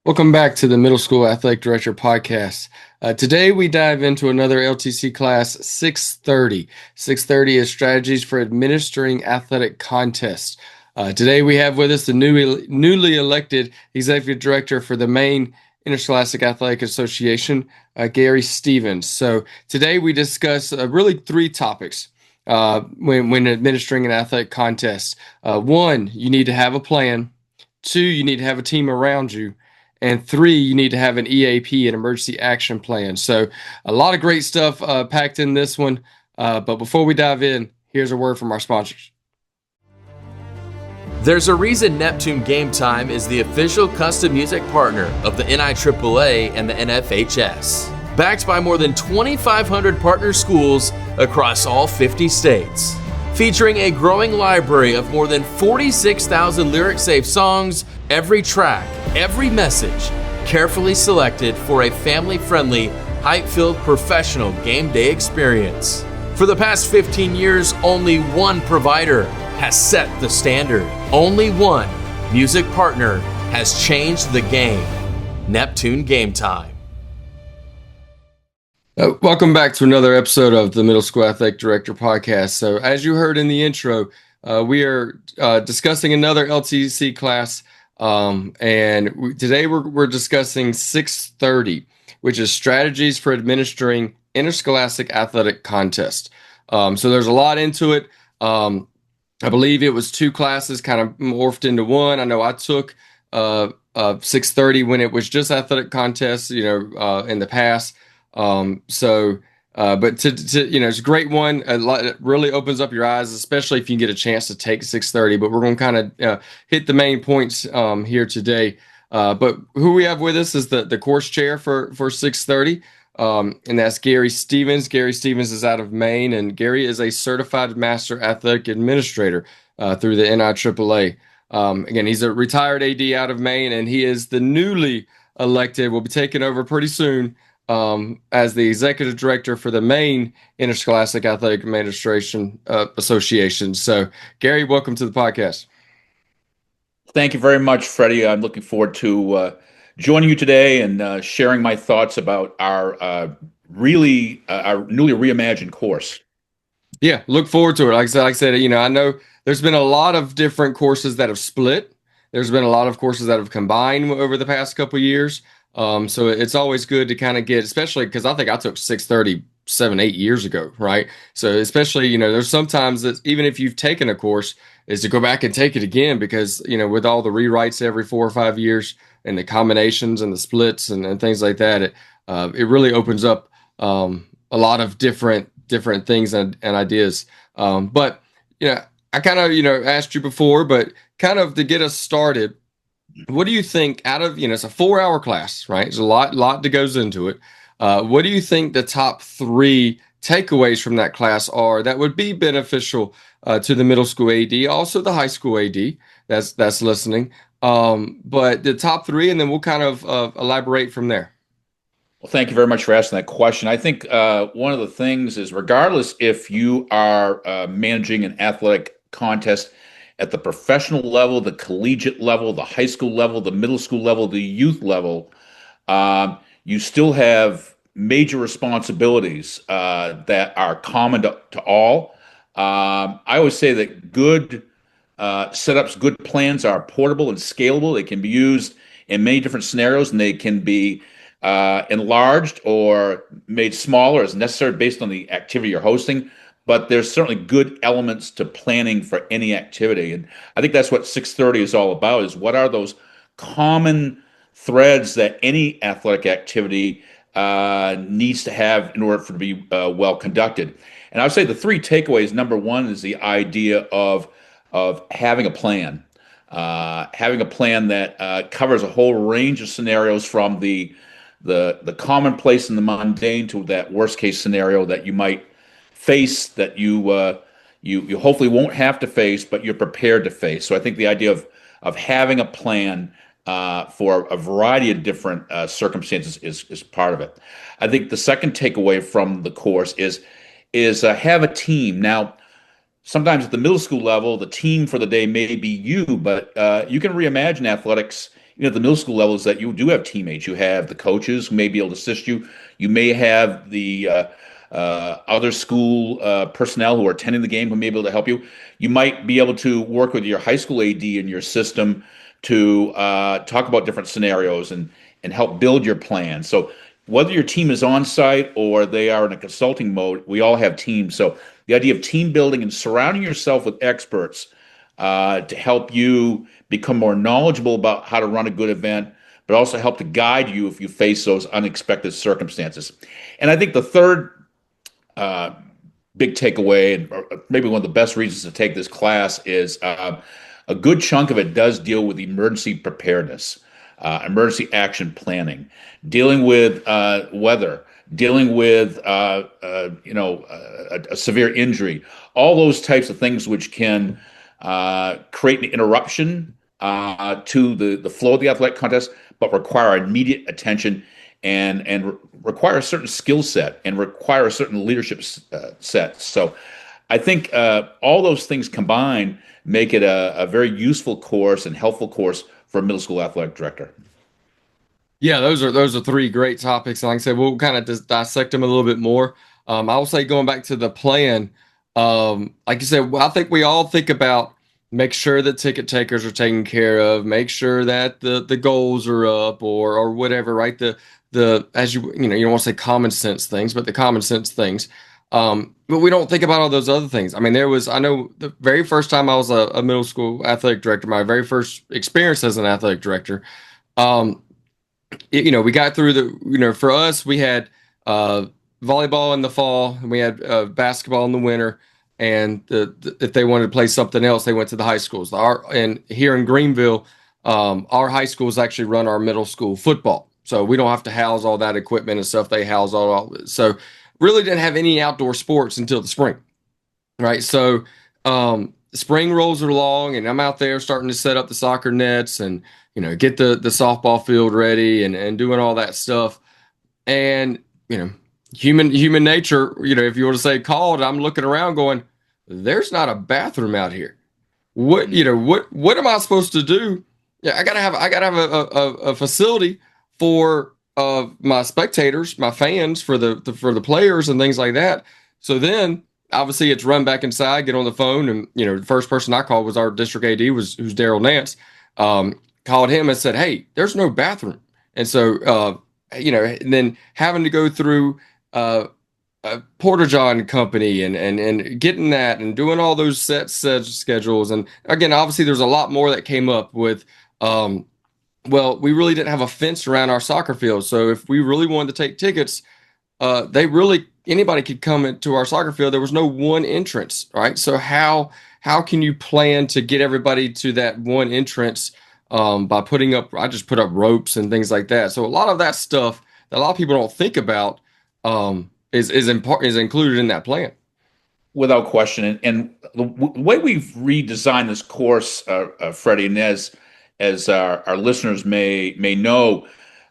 Welcome back to the Middle School Athletic Director Podcast. Today we dive into another LTC class, 630. 630 is Strategies for Administering Athletic Contests. Today we have with us the newly elected Executive Director for the Maine Interscholastic Athletic Association, Gary Stevens. So today we discuss really three topics when administering an athletic contest. One, you need to have a plan. Two, you need to have a team around you. And three, you need to have an EAP, an emergency action plan. So a lot of great stuff packed in this one. But before we dive in, here's a word from our sponsors. There's a reason Neptune Game Time is the official custom music partner of the NIAAA and the NFHS. Backed by more than 2,500 partner schools across all 50 states. Featuring a growing library of more than 46,000 lyric-safe songs, every track, every message, carefully selected for a family-friendly, hype-filled professional game day experience. For the past 15 years, only one provider has set the standard. Only one music partner has changed the game. Neptune Game Time. Welcome back to another episode of the Middle School Athletic Director Podcast. So as you heard in the intro, we are discussing another LTC class, today we're discussing 630, which is Strategies for Administering Interscholastic Athletic Contests. So there's a lot into it. I believe it was two classes kind of morphed into one. I know I took 630 when it was just athletic contests, in the past. But it's a great one. It really opens up your eyes, especially if you get a chance to take 630. But we're going to kind of hit the main points here today. But who we have with us is the course chair for 630, and that's Gary Stevens. Gary Stevens is out of Maine, and Gary is a certified master athletic administrator through the NIAAA. Again, he's a retired AD out of Maine, and he is the newly elected. Will be taking over pretty soon. As the executive director for the Maine Interscholastic Athletic Administration Association. So, Gary, welcome to the podcast. Thank you very much, Freddie. I'm looking forward to joining you today and sharing my thoughts about our newly reimagined course. Yeah, look forward to it. Like I said, I know there's been a lot of different courses that have split. There's been a lot of courses that have combined over the past couple of years. So it's always good to kind of get, especially because I think I took 630 8 years ago, right? So especially, there's sometimes that even if you've taken a course, is to go back and take it again because, with all the rewrites every 4 or 5 years and the combinations and the splits and things like that, it really opens up a lot of different things and ideas. But I kind of, asked you before, but kind of to get us started, what do you think out of, it's a 4-hour class, right? There's a lot that goes into it. What do you think the top 3 takeaways from that class are that would be beneficial to the middle school AD, also the high school AD that's listening? But the top 3, and then we'll kind of elaborate from there. Well, thank you very much for asking that question. I think one of the things is, regardless if you are managing an athletic contest at the professional level, the collegiate level, the high school level, the middle school level, the youth level, you still have major responsibilities that are common to all. I always say that good setups, good plans are portable and scalable. They can be used in many different scenarios, and they can be enlarged or made smaller as necessary based on the activity you're hosting. But there's certainly good elements to planning for any activity. And I think that's what 630 is all about, is what are those common threads that any athletic activity needs to have in order for it to be well conducted. And I would say the 3 takeaways, number 1 is the idea of having a plan. Having a plan that covers a whole range of scenarios, from the commonplace and the mundane to that worst case scenario that you might face, that you hopefully won't have to face, but you're prepared to face. So I think the idea of having a plan for a variety of different circumstances is part of it. I think the second takeaway from the course is have a team. Now, sometimes at the middle school level, the team for the day may be you, but you can reimagine athletics at the middle school level is that you do have teammates. You have the coaches who may be able to assist you. You may have the other school personnel who are attending the game who may be able to help you. You might be able to work with your high school AD in your system to talk about different scenarios and help build your plan. So whether your team is on site or they are in a consulting mode, we all have teams. So the idea of team building and surrounding yourself with experts to help you become more knowledgeable about how to run a good event, but also help to guide you if you face those unexpected circumstances. And I think the third big takeaway, and maybe one of the best reasons to take this class, is a good chunk of it does deal with emergency preparedness, emergency action planning, dealing with weather, dealing with a severe injury, all those types of things which can create an interruption to the flow of the athletic contest, but require immediate attention and require a certain skill set and require a certain leadership set. So I think all those things combined make it a very useful course and helpful course for a middle school athletic director. Yeah, those are three great topics. And like I said, we'll kind of just dissect them a little bit more. I will say, going back to the plan, like you said, I think we all think about make sure that ticket takers are taken care of, make sure that the goals are up or whatever, right? The as you don't want to say common sense things, but the common sense things. But we don't think about all those other things. I mean, I know the very first time I was a middle school athletic director, my very first experience as an athletic director, we got through for us, we had volleyball in the fall and we had basketball in the winter. And if they wanted to play something else, they went to the high schools. And here in Greenville, our high schools actually run our middle school football. So we don't have to house all that equipment and stuff. They house all. So really didn't have any outdoor sports until the spring, right? So spring rolls along and I'm out there starting to set up the soccer nets and, get the softball field ready and doing all that stuff. And, human nature, if you want to say called, I'm looking around going, there's not a bathroom out here. What am I supposed to do? Yeah, I gotta have a facility for my spectators, my fans, for the players and things like that. So then obviously it's run back inside, get on the phone, and the first person I called was our district AD, who's Daryl Nance. Called him and said, hey, there's no bathroom. And so and then having to go through a Porta John company and getting that and doing all those set schedules. And again, obviously there's a lot more that came up with, we really didn't have a fence around our soccer field. So if we really wanted to take tickets, anybody could come into our soccer field. There was no one entrance, right? So how can you plan to get everybody to that one entrance by I just put up ropes and things like that. So a lot of that stuff that a lot of people don't think about is included in that plan. Without question. And the way we've redesigned this course, Freddie, and as our listeners may know,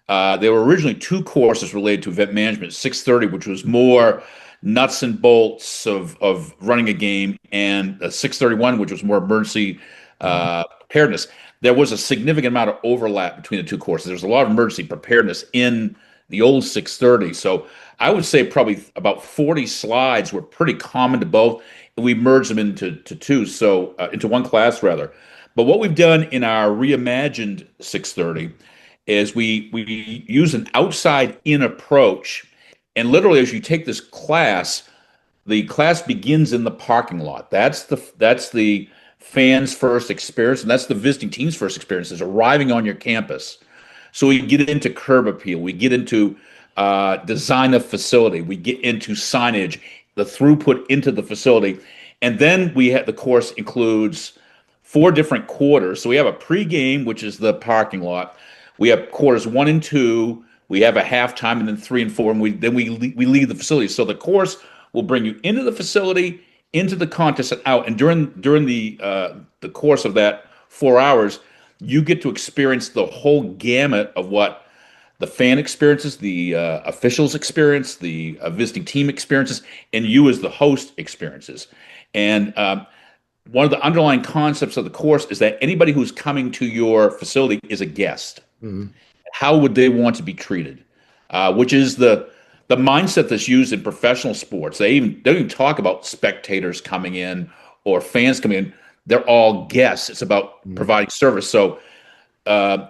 there were originally two courses related to event management: 630, which was more nuts and bolts of running a game, and 631, which was more emergency preparedness. There was a significant amount of overlap between the two courses. There's a lot of emergency preparedness in the old 630. So I would say probably about 40 slides were pretty common to both, and we merged them into into one class rather. But what we've done in our reimagined 630 is we use an outside-in approach, and literally as you take this class, the class begins in the parking lot. That's the fans' first experience, and that's the visiting team's first experience, is arriving on your campus. So we get into curb appeal, we get into design of facility, we get into signage, the throughput into the facility, and then the course includes 4 different quarters. So we have a pregame, which is the parking lot. We have quarters 1 and 2. We have a halftime, and then 3 and 4, and we leave the facility. So the course will bring you into the facility, into the contest, and out. And during the course of that 4 hours, you get to experience the whole gamut of what the fan experiences, the officials experience, the visiting team experiences, and you as the host experiences. And one of the underlying concepts of the course is that anybody who's coming to your facility is a guest. Mhm. How would they want to be treated? Which is the mindset that's used in professional sports. They don't even talk about spectators coming in or fans coming in. They're all guests. It's about Mhm. providing service. So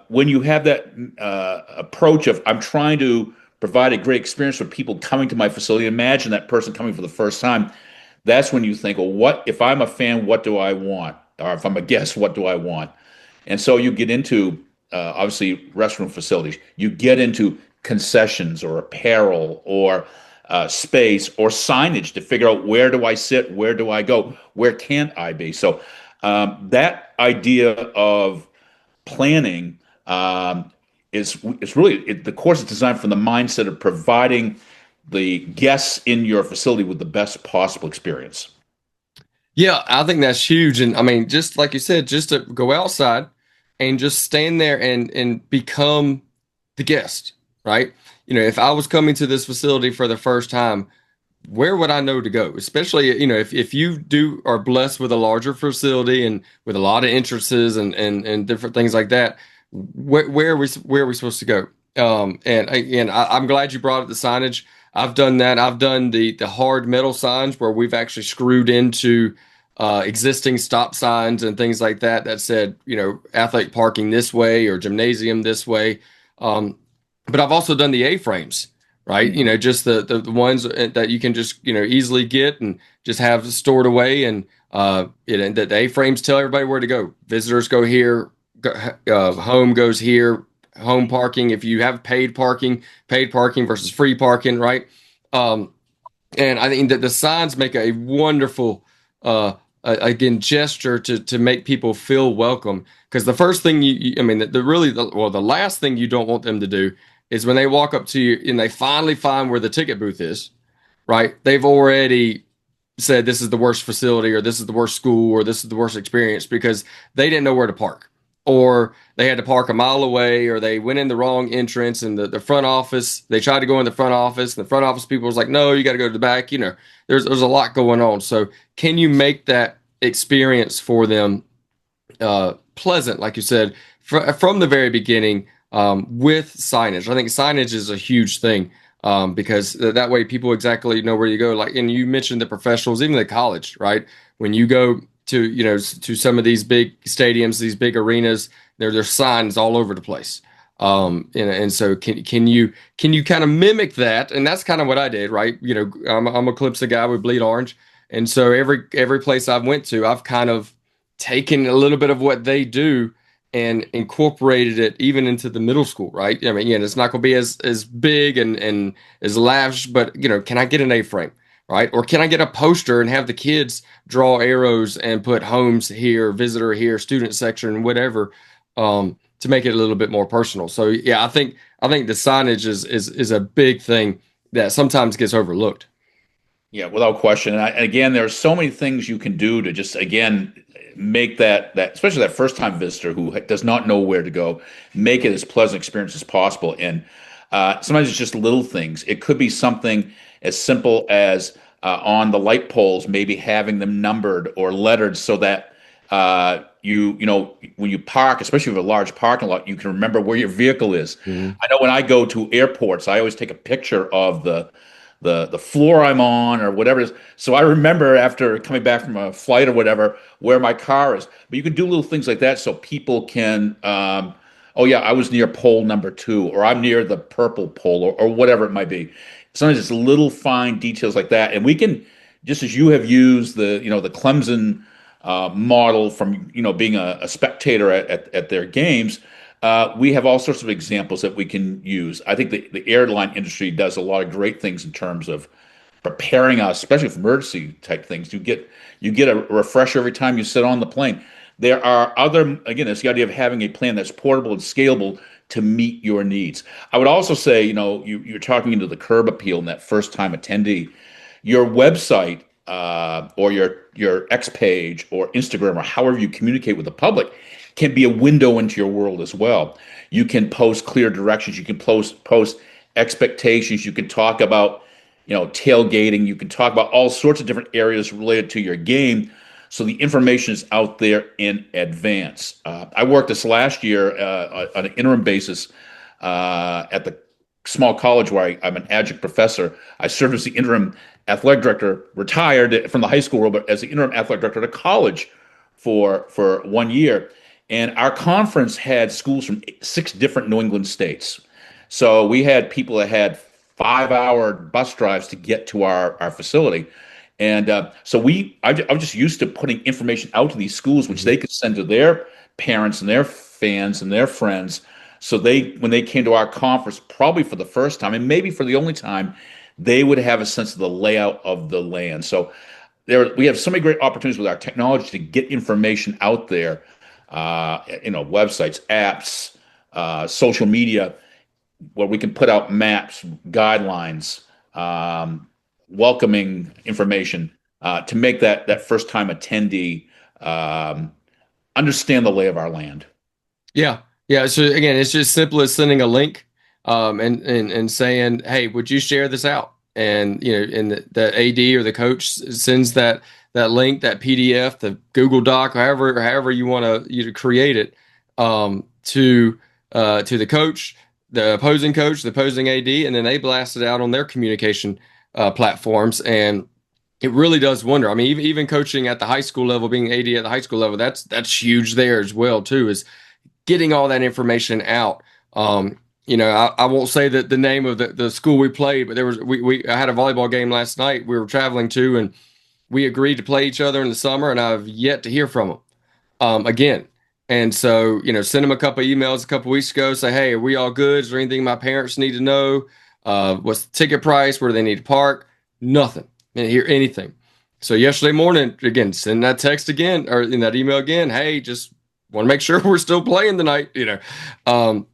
when you have that approach of I'm trying to provide a great experience for people coming to my facility, imagine that person coming for the first time. That's when you think, well, what if I'm a fan? What do I want? Or if I'm a guest, what do I want? And so you get into obviously restroom facilities. You get into concessions or apparel or space or signage to figure out where do I sit, where do I go, where can't I be. So that idea of planning is really the course is designed from the mindset of providing the guests in your facility with the best possible experience. Yeah, I think that's huge. And I mean, just like you said, just to go outside and just stand there and become the guest, right? If I was coming to this facility for the first time, where would I know to go? Especially, if you are blessed with a larger facility and with a lot of entrances and different things like that, where are we supposed to go? And again, I'm glad you brought up the signage. I've done that. I've done the hard metal signs where we've actually screwed into existing stop signs and things like that that said, athletic parking this way or gymnasium this way. But I've also done the A-frames, right? Just the ones that you can just, easily get and just have stored away. And the A-frames tell everybody where to go. Visitors go here, home goes here, home parking. If you have paid parking versus free parking, right? And I think that the signs make a wonderful, again, gesture to make people feel welcome. Because the first thing I mean, the last thing you don't want them to do is when they walk up to you and they finally find where the ticket booth is, right? They've already said this is the worst facility or this is the worst school or this is the worst experience because they didn't know where to park or they had to park a mile away or they went in the wrong entrance and the front office, they tried to go in the front office and the front office people was like, no, you got to go to the back. There's a lot going on. So can you make that experience for them pleasant, like you said, from the very beginning with signage? I think signage is a huge thing because that way people exactly know where you go. Like, and you mentioned the professionals, even the college, right? When you go to some of these big stadiums, these big arenas, there's signs all over the place. And so can you kind of mimic that? And that's kind of what I did, right? I'm a Clemson guy. We bleed orange. And so every place I've went to, I've kind of taken a little bit of what they do and incorporated it even into the middle school, right? I mean, it's not going to be as big and as lavish, but can I get an A-frame, right? Or can I get a poster and have the kids draw arrows and put homes here, visitor here, student section, whatever, to make it a little bit more personal. So yeah, I think the signage is a big thing that sometimes gets overlooked. Yeah, without question. And again, there are so many things you can do to just again make that especially that first time visitor who does not know where to go, make it as pleasant experience as possible. And sometimes it's just little things. It could be something as simple as on the light poles, maybe having them numbered or lettered so that when you park, especially with a large parking lot, you can remember where your vehicle is. Mhm. I know when I go to airports, I always take a picture of the floor I'm on or whatever it is. So I remember after coming back from a flight or whatever where my car is. But you can do little things like that so people can, oh yeah, I was near pole number 2, or I'm near the purple pole, or whatever it might be. Sometimes it's little fine details like that, and we can, just as you have used the Clemson model from being a spectator at their games. We have all sorts of examples that we can use. I think the airline industry does a lot of great things in terms of preparing us, especially for emergency type things. You get a refresher every time you sit on the plane. There are again, it's the idea of having a plan that's portable and scalable to meet your needs. I would also say, you're talking into the curb appeal and that first time attendee. Your website or your X page or Instagram or however you communicate with the public can be a window into your world as well. You can post clear directions. You can post expectations. You can talk about tailgating. You can talk about all sorts of different areas related to your game So the information is out there in advance. I worked this last year on an interim basis at the small college where I'm an adjunct professor. I served as the interim athletic director, retired from the high school world, but as the interim athletic director at a college for 1 year. And our conference had schools from 6 different New England states. So we had people that had 5-hour bus drives to get to our facility. And I was just used to putting information out to these schools, which they could send to their parents and their fans and their friends. So when they came to our conference, probably for the first time and maybe for the only time, they would have a sense of the layout of the land. So we have so many great opportunities with our technology to get information out there, websites, apps, social media, where we can put out maps, guidelines, welcoming information to make that first time attendee understand the lay of our land. Yeah. Yeah. So again, it's just simple as sending a link and saying, hey, would you share this out? And, and the AD or the coach sends that link, that PDF, the Google Doc, however you want to create it, to the coach, the opposing AD, and then they blast it out on their communication platforms. And it really does wonder. I mean, even coaching at the high school level, being AD at the high school level, that's huge there as well too, is getting all that information out. I won't say that the name of the school we played, but I had a volleyball game last night we were traveling to, and we agreed to play each other in the summer, and I've yet to hear from them again. And so, send them a couple of emails a couple of weeks ago, say, hey, are we all good? Is there anything my parents need to know? What's the ticket price? Where do they need to park? Nothing. Didn't hear anything. So yesterday morning, again, send that text again, or in that email again. Hey, just want to make sure we're still playing tonight, and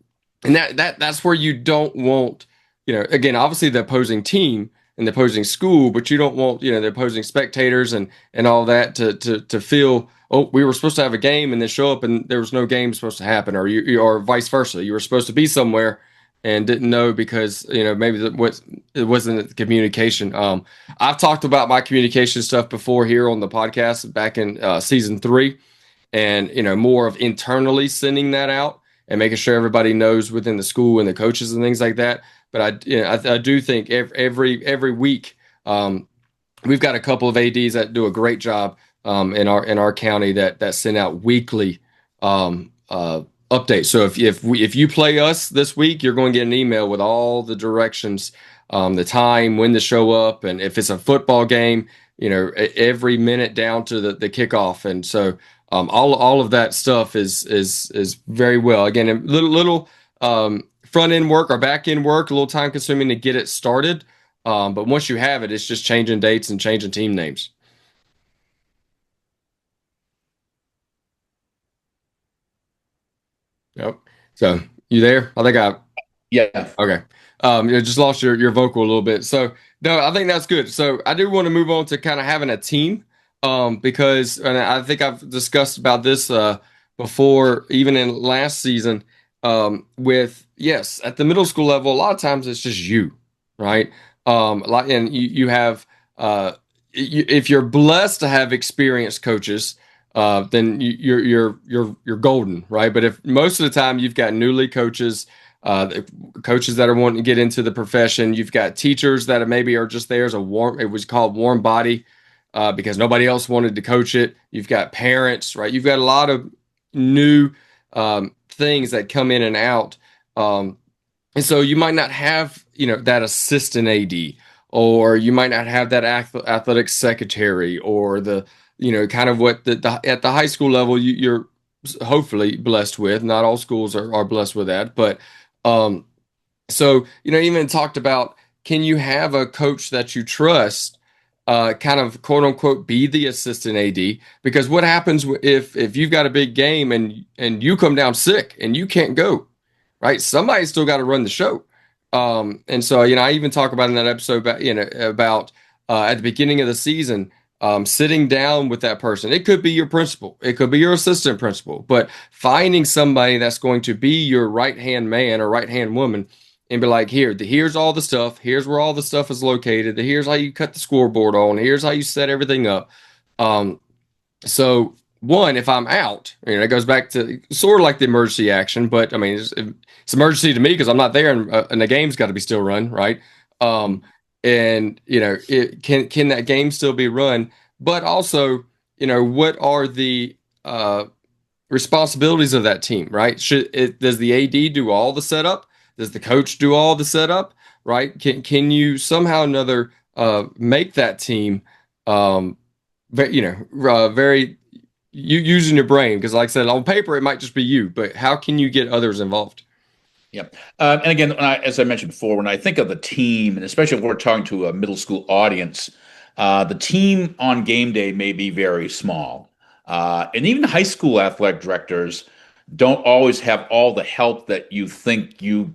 that's where you don't want, again, obviously the opposing team and the opposing school, but you don't want, the opposing spectators and all that to feel, oh, we were supposed to have a game and then show up and there was no game supposed to happen, or vice versa. You were supposed to be somewhere and didn't know because, maybe it wasn't the communication. I've talked about my communication stuff before here on the podcast back in season 3, and, more of internally sending that out and making sure everybody knows within the school and the coaches and things like that. But I do think every week we've got a couple of ADs that do a great job in our county that send out weekly updates. So if you play us this week, you're going to get an email with all the directions, the time, when to show up, and if it's a football game, every minute down to the kickoff. And so all of that stuff is very well. Again, a little front end work or back end work, a little time consuming to get it started. But once you have it, it's just changing dates and changing team names. Yep. So you there? I think Yeah. okay. You just lost your vocal a little bit. So no, I think that's good. So I do want to move on to kind of having a team. Because, and I think I've discussed about this before, even in last season, yes, at the middle school level, a lot of times it's just you, right? And you have, if you're blessed to have experienced coaches, then you're golden, right? But if most of the time you've got newly coaches, coaches that are wanting to get into the profession, you've got teachers that maybe are just there as it was called warm body. Because nobody else wanted to coach it. You've got parents, right? You've got a lot of new things that come in and out. And so you might not have, that assistant AD, or you might not have that athletic secretary, or the, kind of what at the high school level you're hopefully blessed with. Not all schools are blessed with that. But so, even talked about, can you have a coach that you trust kind of quote unquote be the assistant AD? Because what happens if you've got a big game and you come down sick and you can't go, right? Somebody's still got to run the show. And so, I even talk about in that episode about at the beginning of the season, sitting down with that person. It could be your principal, it could be your assistant principal, but finding somebody that's going to be your right-hand man or right-hand woman and be like, here's all the stuff. Here's where all the stuff is located. Here's how you cut the scoreboard on. Here's how you set everything up. So one, if I'm out, it goes back to sort of like the emergency action, but I mean, it's emergency to me because I'm not there, and the game's got to be still run, right? Um, and can that game still be run? But also, what are the uh, responsibilities of that team, right? Does the AD do all the setup? Does the coach do all the setup? Right? Can you somehow or another make that team um, very you using your brain? Because like I said, on paper it might just be you, but how can you get others involved? Yeah. And again, as I mentioned before, when I think of the team, and especially if we're talking to a middle school audience, the team on game day may be very small. And even high school athletic directors don't always have all the help that you think you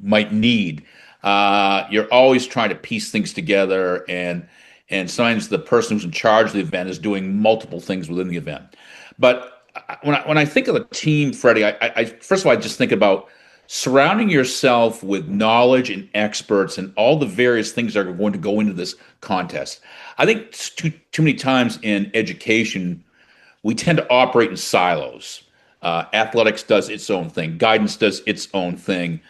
might need. You're always trying to piece things together, and sometimes the person who's in charge of the event is doing multiple things within the event. But when I think of the team, Freddie, I first of all I just think about surrounding yourself with knowledge and experts and all the various things that are going to go into this contest. I think too many times in education, we tend to operate in silos. Athletics does its own thing. Guidance does its own thing.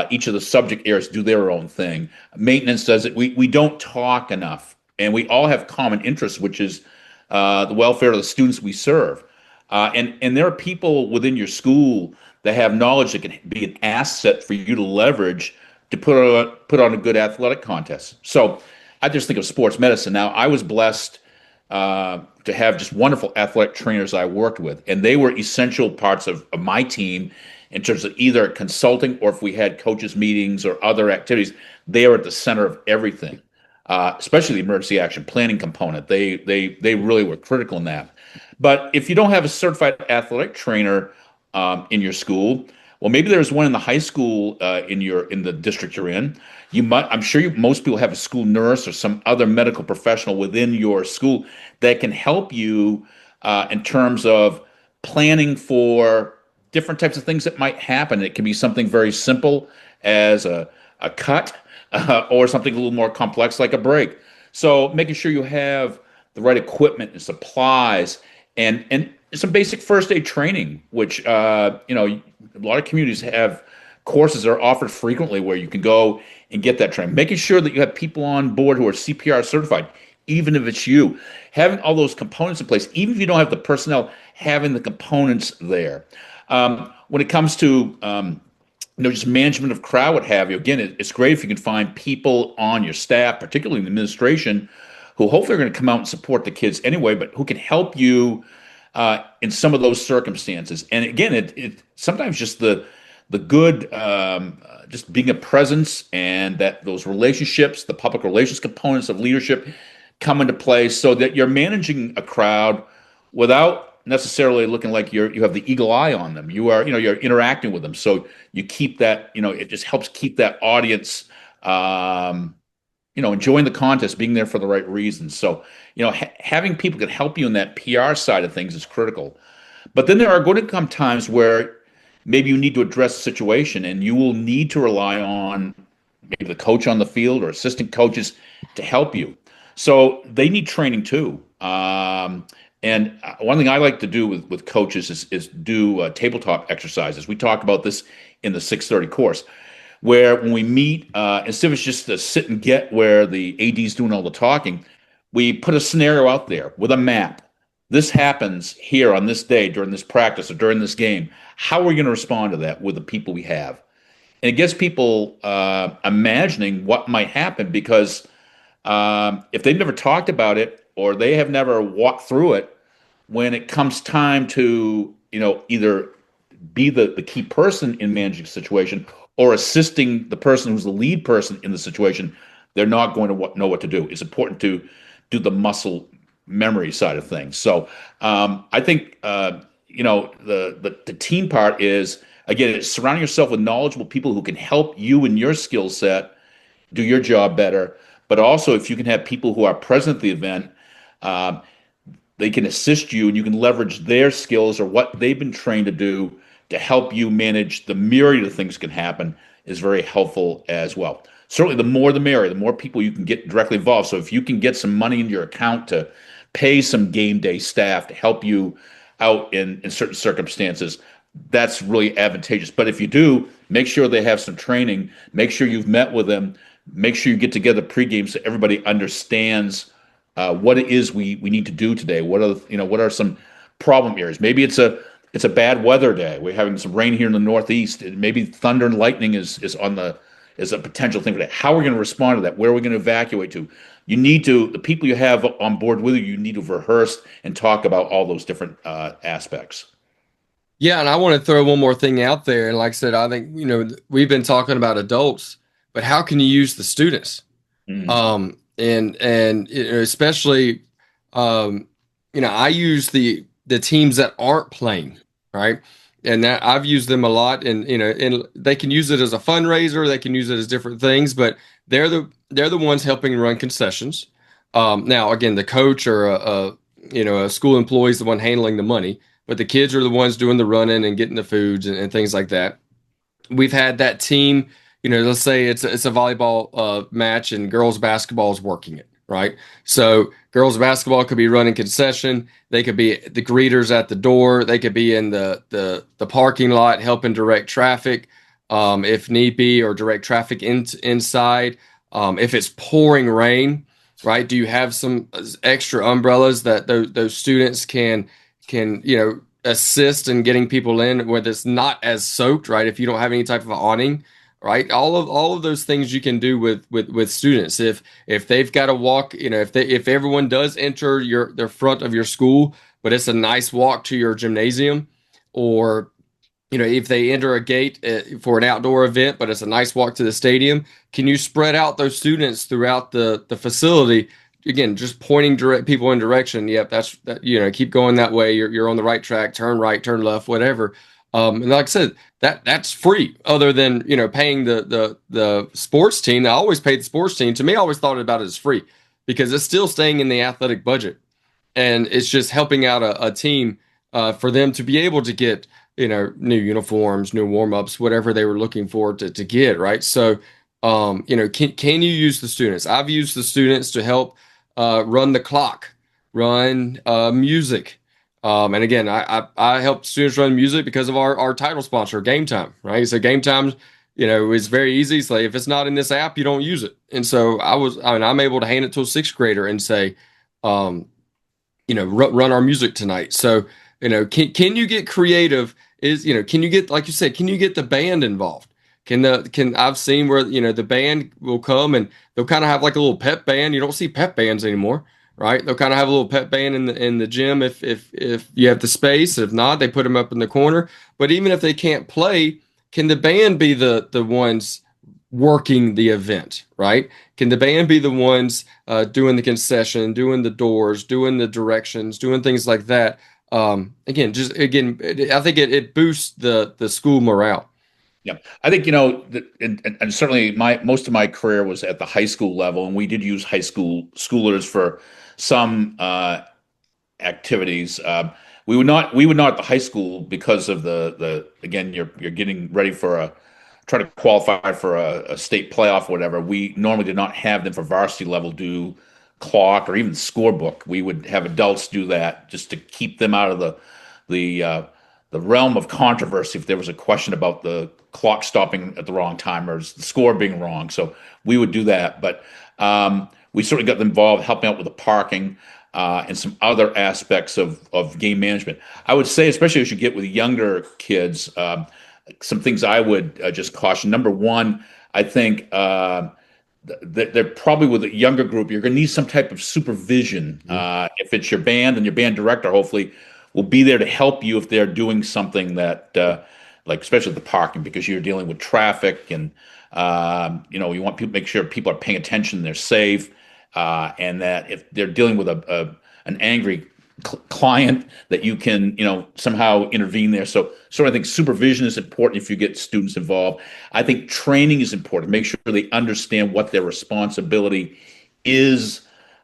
Each of the subject areas do their own thing. Maintenance does it. We don't talk enough, and we all have common interests, which is the welfare of the students we serve. And there are people within your school that have knowledge that can be an asset for you to leverage to put on a good athletic contest. So I just think of sports medicine. Now, I was blessed to have just wonderful athletic trainers I worked with, and they were essential parts of my team in terms of either consulting or if we had coaches meetings or other activities, they are at the center of everything. Especially the emergency action planning component. They really were critical in that. But if you don't have a certified athletic trainer in your school, well, maybe there's one in the high school in the district you're in. I'm sure most people have a school nurse or some other medical professional within your school that can help you in terms of planning for different types of things that might happen. It can be something very simple as a cut or something a little more complex like a break. So making sure you have the right equipment and supplies and some basic first aid training, which a lot of communities have courses that are offered frequently where you can go and get that training. Making sure that you have people on board who are CPR certified, even if it's you. Having all those components in place, even if you don't have the personnel, having the components there. When it comes to just management of crowd, what have you. Again, it's great if you can find people on your staff, particularly in the administration, who hopefully are going to come out and support the kids anyway, but who can help you in some of those circumstances. And again, it sometimes just the good, just being a presence and that those relationships, the public relations components of leadership come into place so that you're managing a crowd without necessarily looking like you have the eagle eye on them. You're interacting with them. So you keep that, it just helps keep that audience, enjoying the contest, being there for the right reasons. So, having people that help you in that PR side of things is critical. But then there are going to come times where maybe you need to address a situation and you will need to rely on maybe the coach on the field or assistant coaches to help you. So they need training too. And one thing I like to do with coaches is do tabletop exercises. We talk about this in the 6:30 course, where when we meet, instead of just a sit and get where the AD's doing all the talking, we put a scenario out there with a map. This happens here on this day during this practice or during this game. How are we going to respond to that with the people we have? And it gets people imagining what might happen because if they've never talked about it or they have never walked through it, when it comes time to either be the key person in managing a situation or assisting the person who's the lead person in the situation, they're not going to know what to do. It's important to do the muscle memory side of things. So I think the team part is, again, it's surrounding yourself with knowledgeable people who can help you in your skill set do your job better. But also, if you can have people who are present at the event, they can assist you and you can leverage their skills or what they've been trained to do to help you manage the myriad of things that can happen is very helpful as well. Certainly, the more the merrier, the more people you can get directly involved. So if you can get some money into your account to pay some game day staff to help you out in certain circumstances. That's really advantageous. But if you do, make sure they have some training. Make sure you've met with them. Make sure you get together pregame so everybody understands what it is we need to do today. What are some problem areas? Maybe it's a bad weather day. We're having some rain here in the Northeast. Maybe thunder and lightning is a potential thing for that. How are we going to respond to that? Where are we going to evacuate to? The people you have on board with you need to rehearse and talk about all those different aspects. Yeah, and I want to throw one more thing out there. And like I said, I think, we've been talking about adults, but how can you use the students? Mm. And especially, I use the teams that aren't playing, right? And that I've used them a lot, and they can use it as a fundraiser, they can use it as different things, but they're the ones helping run concessions. Now, again, the coach or a school employee is the one handling the money, but the kids are the ones doing the running and getting the foods and things like that. We've had that team, let's say it's a volleyball match and girls basketball is working it, right? So girls basketball could be running concession. They could be the greeters at the door. They could be in the parking lot helping direct traffic, if need be, or direct traffic inside. If it's pouring rain, right? Do you have some extra umbrellas that those students can assist in getting people in where it's not as soaked, right? If you don't have any type of awning, right? All of those things you can do with students. If they've got to walk, if everyone does enter the front of your school, but it's a nice walk to your gymnasium, or if they enter a gate for an outdoor event, but it's a nice walk to the stadium, can you spread out those students throughout the facility? Again, just pointing people in direction. Yep, keep going that way. You're on the right track. Turn right, turn left, whatever. And like I said, that's free. Other than paying the sports team. I always paid the sports team. To me, I always thought about it as free because it's still staying in the athletic budget, and it's just helping out a team for them to be able to get new uniforms, new warm-ups, whatever they were looking for to get, right? So can you use the students? I've used the students to help run the clock, run music. And again, I help students run music because of our title sponsor, Game Time, right? So Game Time, is very easy. So if it's not in this app, you don't use it. And so I'm able to hand it to a sixth grader and say, run our music tonight. So, can you get creative? Can you get, like you said, can you get the band involved? I've seen where, the band will come and they'll kind of have like a little pep band. You don't see pep bands anymore, right? They'll kind of have a little pep band in the gym if you have the space. If not, they put them up in the corner. But even if they can't play, can the band be the ones working the event, right? Can the band be the ones doing the concession, doing the doors, doing the directions, doing things like that? I think it boosts the school morale. Yeah, I think and certainly most of my career was at the high school level, and we did use schoolers for some activities. We would not at the high school because of the again you're getting ready for try to qualify for a state playoff or whatever. We normally did not have them for varsity level do clock or even scorebook. We would have adults do that just to keep them out of the realm of controversy if there was a question about the clock stopping at the wrong time or the score being wrong. So we would do that. But we certainly got them involved helping out with the parking and some other aspects of game management. I would say, especially as you get with younger kids, some things I would just caution. Number one, I think they're probably with a younger group, you're going to need some type of supervision. If it's your band, and your band director hopefully will be there to help you if they're doing something that, like especially the parking, because you're dealing with traffic and you want people make sure people are paying attention, they're safe, and that if they're dealing with an angry client, that you can somehow intervene there. So I think supervision is important if you get students involved. I think training is important. Make sure they understand what their responsibility is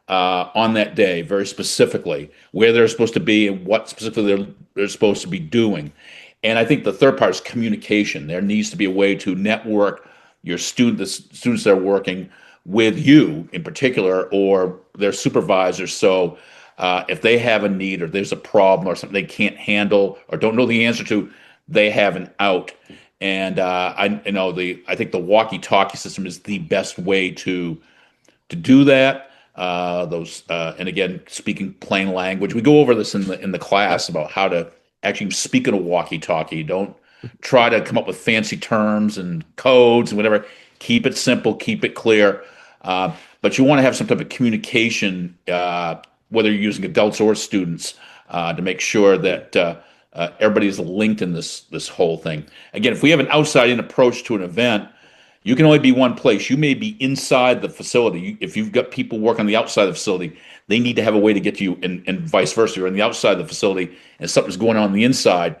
on that day, very specifically, where they're supposed to be and what specifically they're supposed to be doing. And I think the third part is communication. There needs to be a way to network the students that are working with you in particular, or their supervisors. So If they have a need or there's a problem or something they can't handle or don't know the answer to, they have an out. And I think the walkie-talkie system is the best way to do that. And again, speaking plain language, we go over this in the class about how to actually speak in a walkie-talkie. Don't try to come up with fancy terms and codes and whatever. Keep it simple, keep it clear. But you want to have some type of communication, whether you're using adults or students, to make sure that everybody is linked in this whole thing. Again, if we have an outside-in approach to an event, you can only be one place. You may be inside the facility. If you've got people working on the outside of the facility, they need to have a way to get to you, and vice versa. You're on the outside of the facility, and something's going on the inside.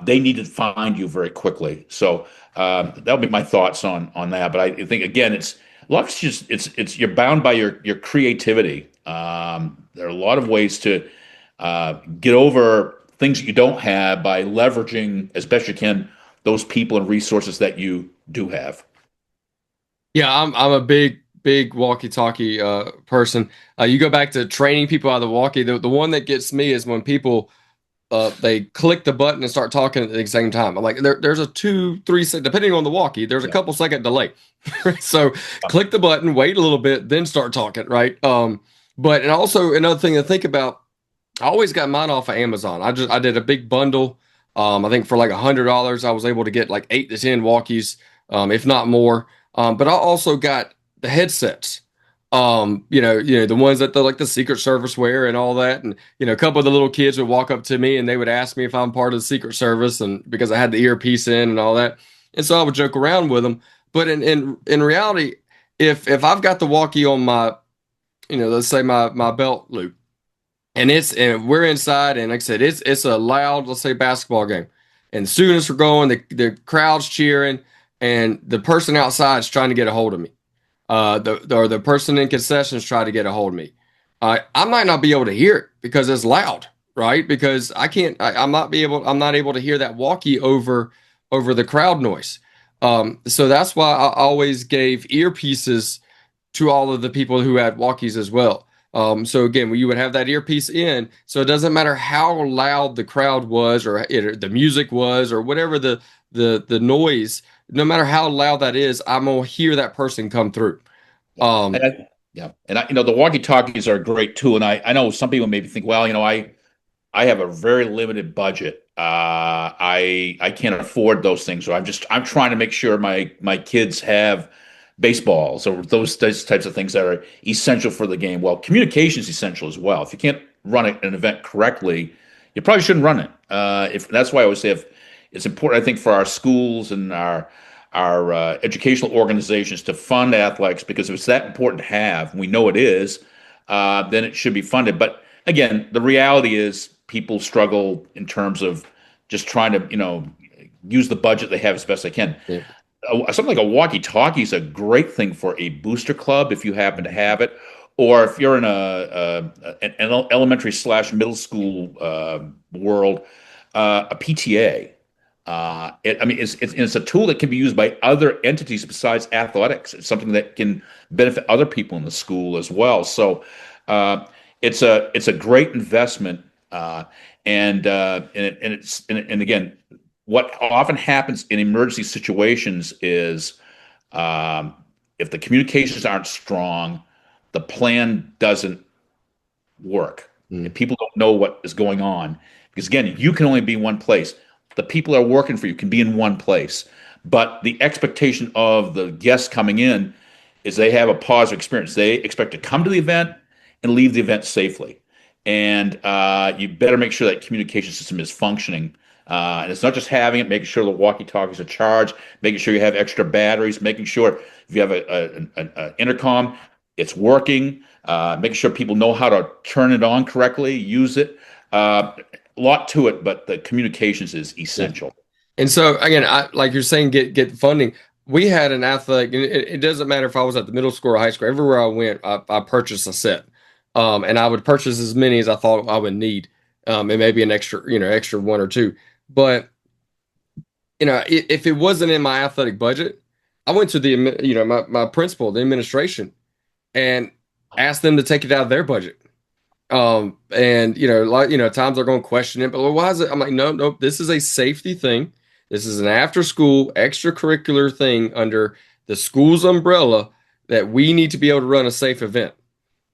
They need to find you very quickly. So that'll be my thoughts on that. But I think again, it's a lot of it's you're bound by your creativity. There are a lot of ways to get over things that you don't have by leveraging as best you can those people and resources that you do have. Yeah, I'm a big walkie-talkie person. You go back to training people out of the walkie. The one that gets me is when people they click the button and start talking at the same time. I'm like, there's a 2-3 second, depending on the walkie, there's a couple second delay. So click the button, wait a little bit, then start talking, right? But and also another thing to think about, I always got mine off of Amazon. I did a big bundle. I think for like $100, I was able to get like 8 to 10 walkies, if not more. But I also got the headsets. The ones that like the Secret Service wear and all that. And a couple of the little kids would walk up to me and they would ask me if I'm part of the Secret Service, and because I had the earpiece in and all that. And so I would joke around with them. But in reality, if I've got the walkie on my, let's say my belt loop, and we're inside, and like I said, it's a loud, let's say, basketball game, and students are going, the crowd's cheering, and the person outside's trying to get a hold of me. The person in concessions try to get a hold of me. I might not be able to hear it because it's loud, right? Because I'm not able to hear that walkie over the crowd noise. So that's why I always gave earpieces to all of the people who had walkies as well. So again, you would have that earpiece in, so it doesn't matter how loud the crowd was or the music was or whatever the noise, no matter how loud that is, I'm gonna hear that person come through. The walkie-talkies are a great tool, and I know some people maybe think, well, I have a very limited budget. I can't afford those things, so I'm trying to make sure my kids have baseballs or those types of things that are essential for the game. Well, communication is essential as well. If you can't run an event correctly, you probably shouldn't run it. If that's why I always say, if it's important, I think, for our schools and our educational organizations to fund athletics, because if it's that important to have, we know it is, then it should be funded. But again, the reality is people struggle in terms of just trying to use the budget they have as best they can. Yeah. Something like a walkie-talkie is a great thing for a booster club if you happen to have it, or if you're in an elementary/middle school world, a PTA. It's a tool that can be used by other entities besides athletics. It's something that can benefit other people in the school as well. So it's a great investment, and again, what often happens in emergency situations is if the communications aren't strong, the plan doesn't work. And people don't know what is going on. Because again, you can only be one place. The people that are working for you can be in one place. But the expectation of the guests coming in is they have a positive experience. They expect to come to the event and leave the event safely. And you better make sure that communication system is functioning. And it's not just having it, making sure the walkie-talkies are charged, making sure you have extra batteries, making sure if you have an intercom, it's working, making sure people know how to turn it on correctly, use it. A lot to it, but the communications is essential. And so again, like you're saying, get funding. We had an athletic, and it doesn't matter if I was at the middle school or high school. Everywhere I went, I purchased a set, and I would purchase as many as I thought I would need, and maybe an extra one or two. But if it wasn't in my athletic budget, I went to my principal, the administration, and asked them to take it out of their budget. And times they're going to question it, but well, why is it? I'm like, no, no, this is a safety thing. This is an after school extracurricular thing under the school's umbrella that we need to be able to run a safe event.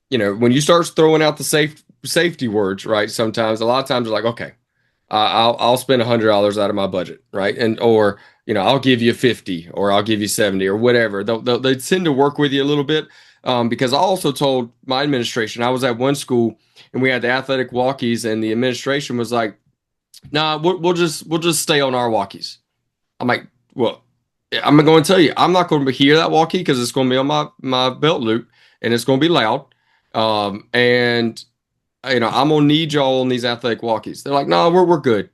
When you start throwing out the safety words, right? Sometimes, a lot of times, they're like, okay, I'll spend $100 out of my budget, right? And or I'll give you 50, or I'll give you 70, or whatever. They tend to work with you a little bit, because I also told my administration, I was at one school and we had the athletic walkies, and the administration was like, "Nah, we'll just stay on our walkies." I'm like, "Well, I'm going to tell you, I'm not going to hear that walkie because it's going to be on my belt loop and it's going to be loud." And I'm gonna need y'all on these athletic walkies. They're like, no, we're good.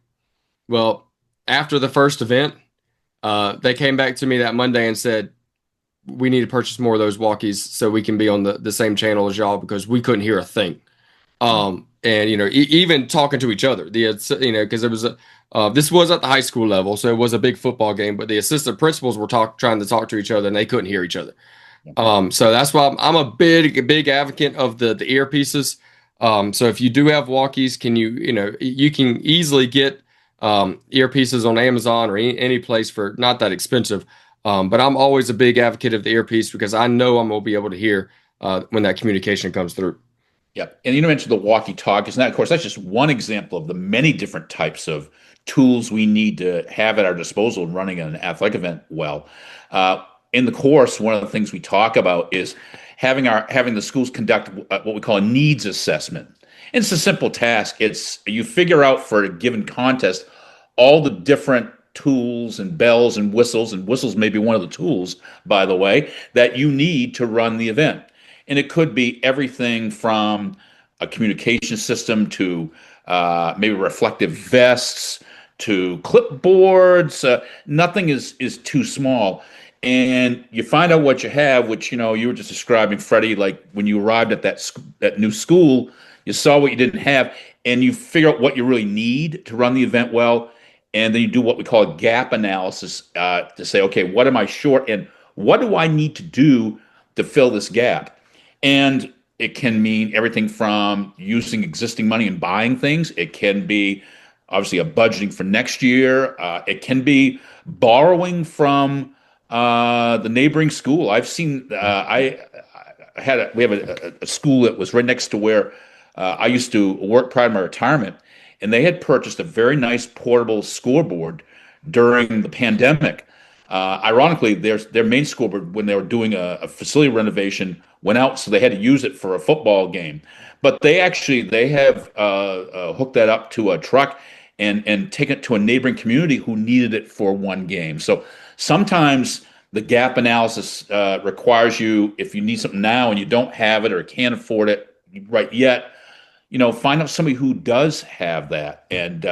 Well, after the first event, they came back to me that Monday and said, we need to purchase more of those walkies so we can be on the same channel as y'all, because we couldn't hear a thing. And even talking to each other, because it was this was at the high school level, so it was a big football game, but the assistant principals were trying to talk to each other and they couldn't hear each other. So that's why I'm a big advocate of the earpieces. So if you do have walkies, you can easily get earpieces on Amazon or any place for not that expensive. But I'm always a big advocate of the earpiece because I know I'm gonna be able to hear when that communication comes through. Yep. And you mentioned the walkie-talkies, and that, of course, that's just one example of the many different types of tools we need to have at our disposal in running an athletic event well. In the course, one of the things we talk about is having the schools conduct what we call a needs assessment. And it's a simple task. It's you figure out for a given contest all the different tools and bells and whistles may be one of the tools, by the way, that you need to run the event. And it could be everything from a communication system to maybe reflective vests to clipboards. Nothing is too small. And you find out what you have, which you were just describing, Freddie. Like when you arrived at that new school, you saw what you didn't have, and you figure out what you really need to run the event well. And then you do what we call a gap analysis to say, okay, what am I short, and what do I need to do to fill this gap? And it can mean everything from using existing money and buying things. It can be obviously a budgeting for next year. It can be borrowing from the neighboring school. I've seen. We have a school that was right next to where I used to work prior to my retirement, and they had purchased a very nice portable scoreboard during the pandemic. Ironically, their main scoreboard, when they were doing a facility renovation, went out, so they had to use it for a football game. But they have hooked that up to a truck and taken it to a neighboring community who needed it for one game. So sometimes the gap analysis requires you, if you need something now and you don't have it or can't afford it right yet, find out somebody who does have that. And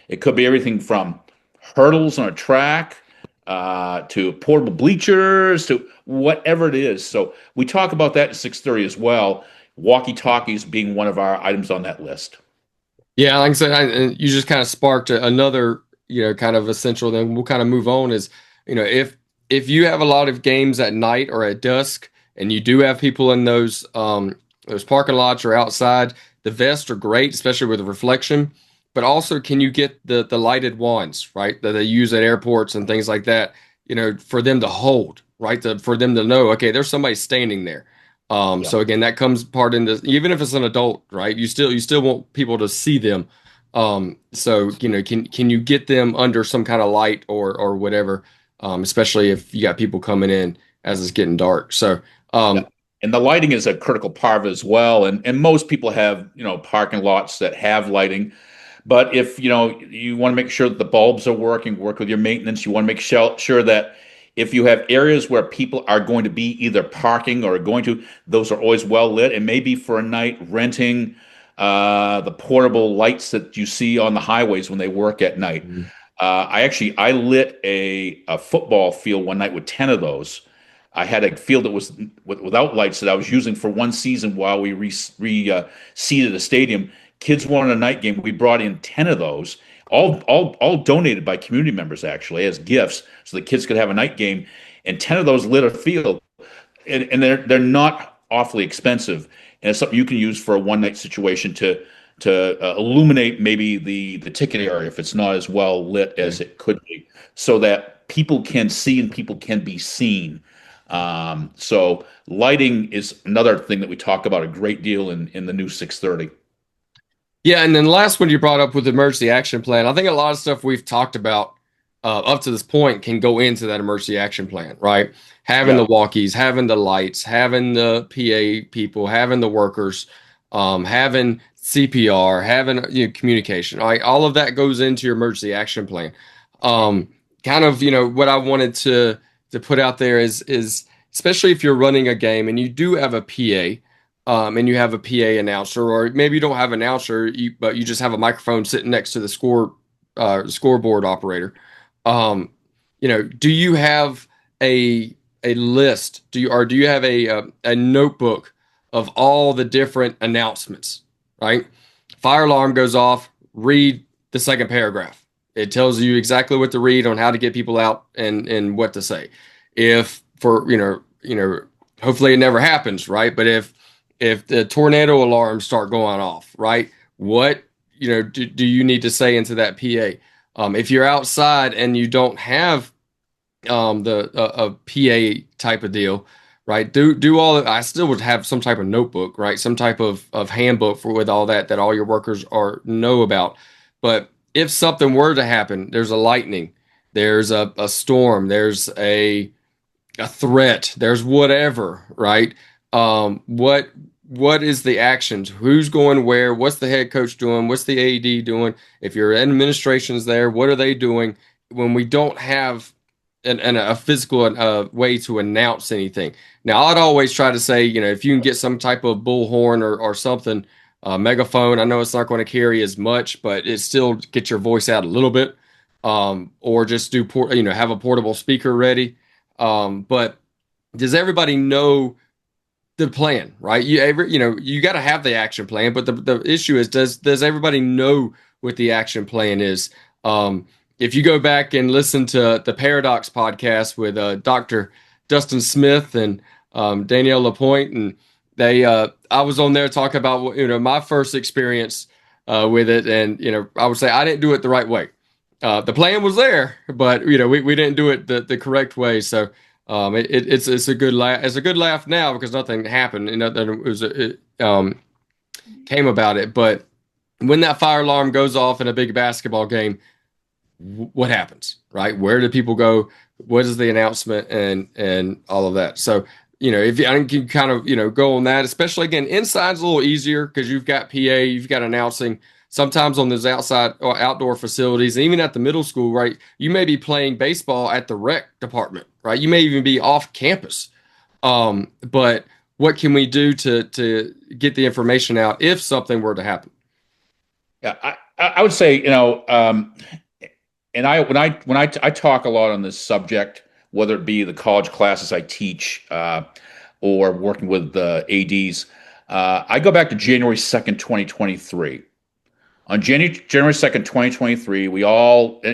it could be everything from hurdles on a track to portable bleachers to whatever it is. So we talk about that at 6:30 as well. Walkie-talkies being one of our items on that list. Yeah, like I said, and you just kind of sparked another, kind of essential. Then we'll kind of move on. Is if you have a lot of games at night or at dusk, and you do have people in those parking lots or outside, the vests are great, especially with the reflection. But also, can you get the lighted wands, right, that they use at airports and things like that, for them to hold, right, for them to know, okay, there's somebody standing there. So again, that comes part into, even if it's an adult, right, you still want people to see them. So can you get them under some kind of light or whatever, especially if you got people coming in as it's getting dark. So and the lighting is a critical part of it as well. And most people have parking lots that have lighting. But if you want to make sure that the bulbs are working, work with your maintenance. You want to make sure that if you have areas where people are going to be either parking or going to, those are always well lit. And maybe for a night renting the portable lights that you see on the highways when they work at night. Mm-hmm. I lit a football field one night with 10 of those. I had a field that was without lights that I was using for one season while we seeded a stadium. Kids wanted a night game. We brought in 10 of those, all donated by community members actually as gifts, so the kids could have a night game. And 10 of those lit a field, and they're not awfully expensive. and it's something you can use for a one night situation to illuminate maybe the ticket area if it's not as well lit as it could be, so that people can see and people can be seen. So lighting is another thing that we talk about a great deal in the new 630. Yeah, and then the last one you brought up with the emergency action plan, I think a lot of stuff we've talked about up to this point can go into that emergency action plan, right? Having Yeah. the walkies, having the lights, having the PA people, having the workers, having CPR, having communication. All of that goes into your emergency action plan. Um, Kind of, what I wanted to put out there is especially if you're running a game and you do have a PA. And you have a PA announcer, or maybe you don't have an announcer, but you just have a microphone sitting next to the scoreboard operator. Um, do you have a list? Do you have a notebook of all the different announcements? Right, fire alarm goes off. Read the second paragraph. It tells you exactly what to read on how to get people out and what to say. If for hopefully it never happens, right? But if the tornado alarms start going off, right? What do you need to say into that PA? If you're outside and you don't have the a PA type of deal, right? Do all. I still would have some type of notebook, right? Some type of handbook for with all that all your workers are know about. But if something were to happen, there's a lightning, there's a storm, there's a threat, there's whatever, right? What is the actions? Who's going where? What's the head coach doing? What's the AD doing? If your administration's there, what are they doing? When we don't have a physical way to announce anything. Now, I'd always try to say, if you can get some type of bullhorn or something, megaphone. I know it's not going to carry as much, but it still get your voice out a little bit. Or just have a portable speaker ready. But does everybody know the plan, right? You got to have the action plan, but the issue is, does everybody know what the action plan is? If you go back and listen to the Paradox podcast with Dr. Dustin Smith and Danielle Lapointe, and I was on there talking about my first experience with it, and I would say I didn't do it the right way. The plan was there, but we didn't do it the correct way. So it's a good laugh. It's a good laugh now because nothing happened and came about it. But when that fire alarm goes off in a big basketball game, what happens, right? Where do people go? What is the announcement and all of that? So if I can kind of go on that, especially again, inside's a little easier because you've got PA, you've got announcing. Sometimes on those outside or outdoor facilities, and even at the middle school, right? You may be playing baseball at the rec department, right? You may even be off campus. But what can we do to get the information out if something were to happen? Yeah, I would say, and I talk a lot on this subject, whether it be the college classes I teach or working with the ADs. I go back to January 2nd, 2023. On January 2nd, 2023,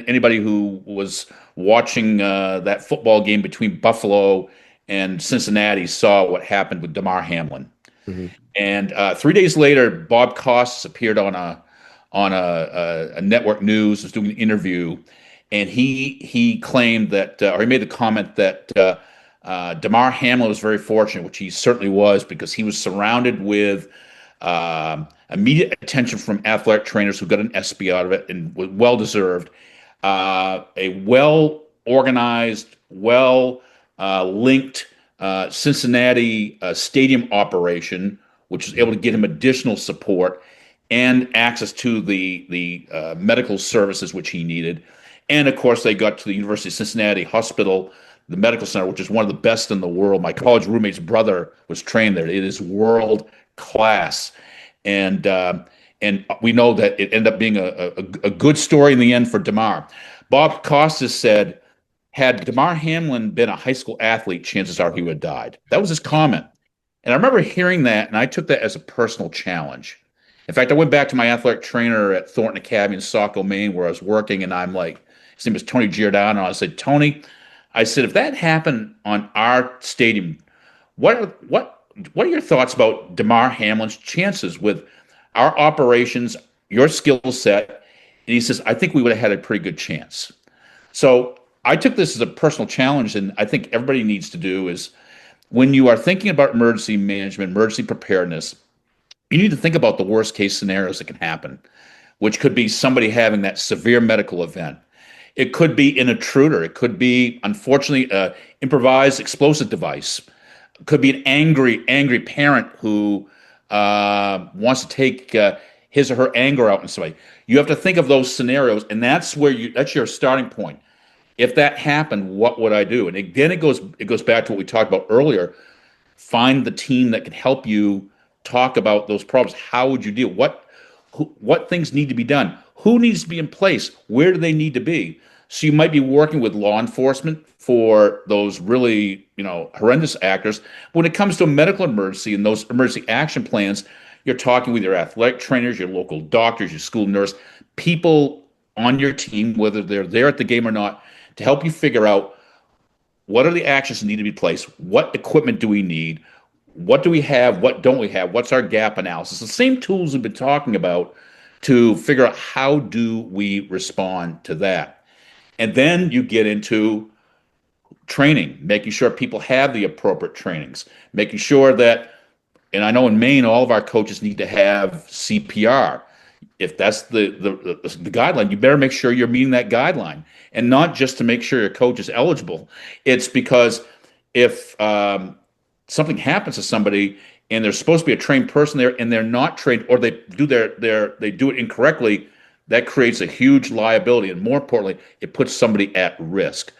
anybody who was watching that football game between Buffalo and Cincinnati saw what happened with Damar Hamlin. Mm-hmm. And 3 days later, Bob Costas appeared on a network news, was doing an interview, and he claimed that, or he made the comment that Damar Hamlin was very fortunate, which he certainly was, because he was surrounded with immediate attention from athletic trainers who got an SB out of it and was well deserved. A well organized, well linked Cincinnati stadium operation, which was able to get him additional support and access to the medical services which he needed. And of course, they got to the University of Cincinnati Hospital, the medical center, which is one of the best in the world. My college roommate's brother was trained there. It is world class. And we know that it ended up being a good story in the end for Damar. Bob Costas said, had Damar Hamlin been a high school athlete, chances are he would have died. That was his comment. And I remember hearing that, and I took that as a personal challenge. In fact, I went back to my athletic trainer at Thornton Academy in Saco, Maine, where I was working, and I'm like, his name was Tony Giordano. I said, Tony, if that happened on our stadium, what what are your thoughts about Damar Hamlin's chances with our operations, your skill set? And he says, I think we would have had a pretty good chance. So I took this as a personal challenge, and I think everybody needs to do is when you are thinking about emergency management, emergency preparedness, you need to think about the worst case scenarios that can happen, which could be somebody having that severe medical event. It could be an intruder. It could be, unfortunately, an improvised explosive device. It could be an angry parent who wants to take his or her anger out on somebody. You have to think of those scenarios, and that's your starting point. If that happened, what would I do? And again, it goes back to what we talked about earlier. Find the team that can help you talk about those problems. How would you deal? What things need to be done? Who needs to be in place? Where do they need to be? So you might be working with law enforcement for those really, horrendous actors. When it comes to a medical emergency and those emergency action plans, you're talking with your athletic trainers, your local doctors, your school nurse, people on your team, whether they're there at the game or not, to help you figure out what are the actions that need to be placed, what equipment do we need, what do we have, what don't we have, what's our gap analysis. The same tools we've been talking about to figure out how do we respond to that. And then you get into training, making sure people have the appropriate trainings, making sure that, and I know in Maine, all of our coaches need to have CPR. If that's the guideline, you better make sure you're meeting that guideline, and not just to make sure your coach is eligible. It's because if something happens to somebody and there's supposed to be a trained person there and they're not trained, or they do they do it incorrectly, that creates a huge liability, and more importantly, it puts somebody at risk.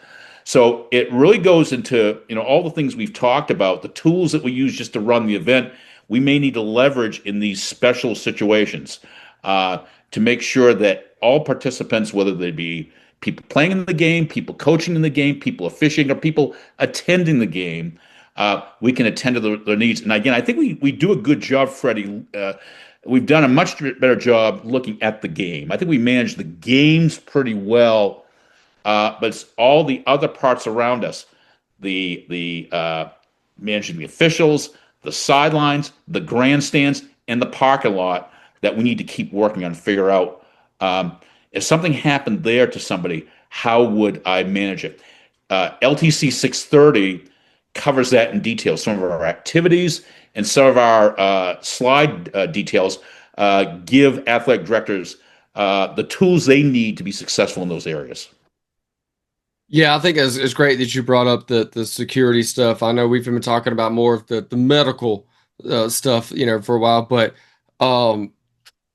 So it really goes into all the things we've talked about, the tools that we use just to run the event. We may need to leverage in these special situations to make sure that all participants, whether they be people playing in the game, people coaching in the game, people officiating, or people attending the game, we can attend to their needs. And again, I think we do a good job, Freddie. We've done a much better job looking at the game. I think we manage the games pretty well, but it's all the other parts around us, the managing the officials, the sidelines, the grandstands, and the parking lot that we need to keep working on, figure out if something happened there to somebody, how would I manage it? LTC 630 covers that in detail. Some of our activities and some of our slide details give athletic directors the tools they need to be successful in those areas. Yeah, I think it's great that you brought up the security stuff. I know we've been talking about more of the medical stuff, for a while, but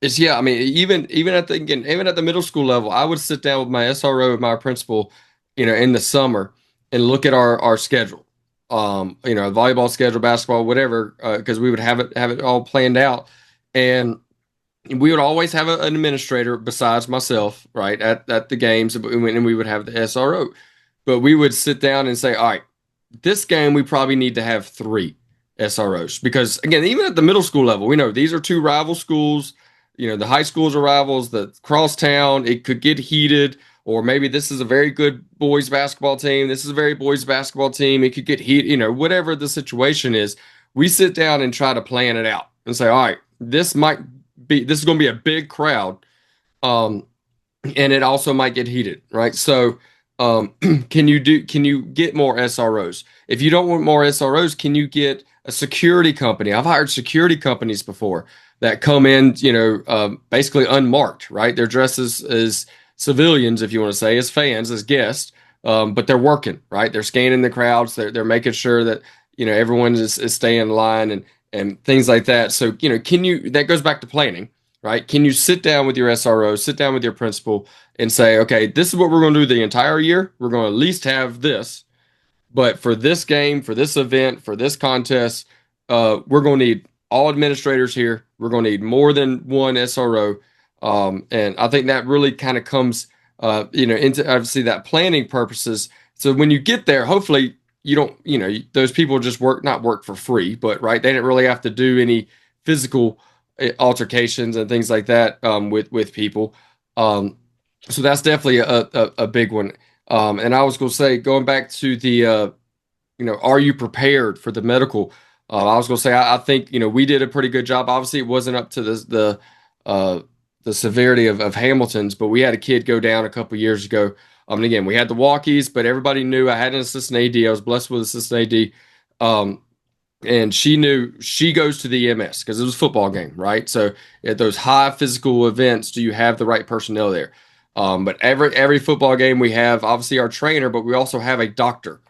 it's I mean, even at the middle school level, I would sit down with my SRO, my principal, in the summer and look at our schedule, volleyball schedule, basketball, whatever, because we would have it all planned out, and we would always have an administrator besides myself, right, at the games, and we would have the SRO. But we would sit down and say, all right, this game we probably need to have 3 SROs, because again, even at the middle school level, we know these are 2 rival schools. The high schools are rivals. The crosstown, it could get heated, or maybe this is a very good boys basketball team. This is a very boys basketball team. It could get heated. Whatever the situation is, we sit down and try to plan it out and say, all right, this is going to be a big crowd, and it also might get heated, right? So, can you get more SROs? If you don't want more SROs, can you get a security company? I've hired security companies before that come in, basically unmarked, right? They're dressed as civilians, if you want to say, as fans, as guests, but they're working, right? They're scanning the crowds. They're making sure that everyone is staying in line and things like that. So that goes back to planning, right? Can you sit down with your SRO, sit down with your principal, and say, okay, this is what we're going to do the entire year. We're going to at least have this, but for this game, for this event, for this contest, we're going to need all administrators here. We're going to need more than one SRO. And I think that really kind of comes, into obviously that planning purposes. So when you get there, hopefully you don't, those people just not work for free, but right. They didn't really have to do any physical altercations and things like that, with people. So that's definitely a big one. And I was going to say, going back to the, are you prepared for the medical? I was going to say, I think, we did a pretty good job. Obviously, it wasn't up to the severity of Hamilton's, but we had a kid go down a couple years ago. And again, we had the walkies, but everybody knew I had an assistant AD. I was blessed with assistant AD. And she knew she goes to the EMS because it was a football game, right? So at those high physical events, do you have the right personnel there? But every football game we have obviously our trainer, but we also have a doctor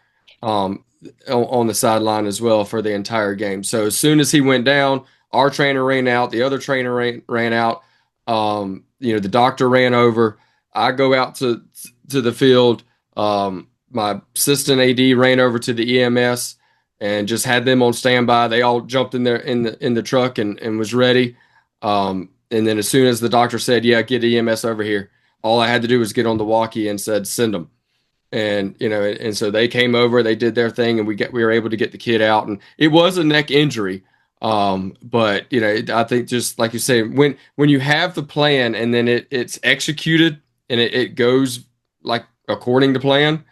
on the sideline as well for the entire game. So as soon as he went down, our trainer ran out, the other trainer ran out. The doctor ran over. I go out to the field. My assistant AD ran over to the EMS and just had them on standby. They all jumped in there in the truck and was ready. And then as soon as the doctor said, "Yeah, get EMS over here," all I had to do was get on the walkie and said, "Send them." And so they came over, they did their thing, and we were able to get the kid out. And it was a neck injury. But I think just like you say, when you have the plan and then it's executed and it goes like according to plan,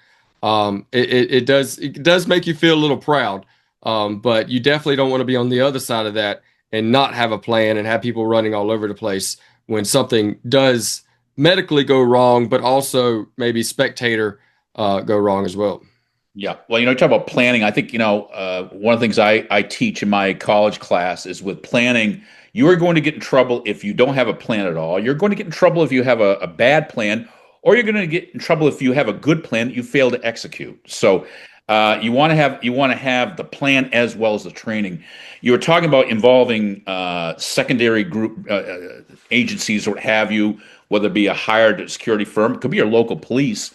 it does make you feel a little proud. But you definitely don't want to be on the other side of that and not have a plan and have people running all over the place when something does medically go wrong, but also maybe spectator go wrong as well. Yeah. Well, you talk about planning. I think, one of the things I teach in my college class is with planning, you are going to get in trouble if you don't have a plan at all. You're going to get in trouble if you have a bad plan, or you're going to get in trouble if you have a good plan that you fail to execute. So you want to have the plan as well as the training. You were talking about involving secondary group agencies or what have you, whether it be a hired security firm, it could be your local police.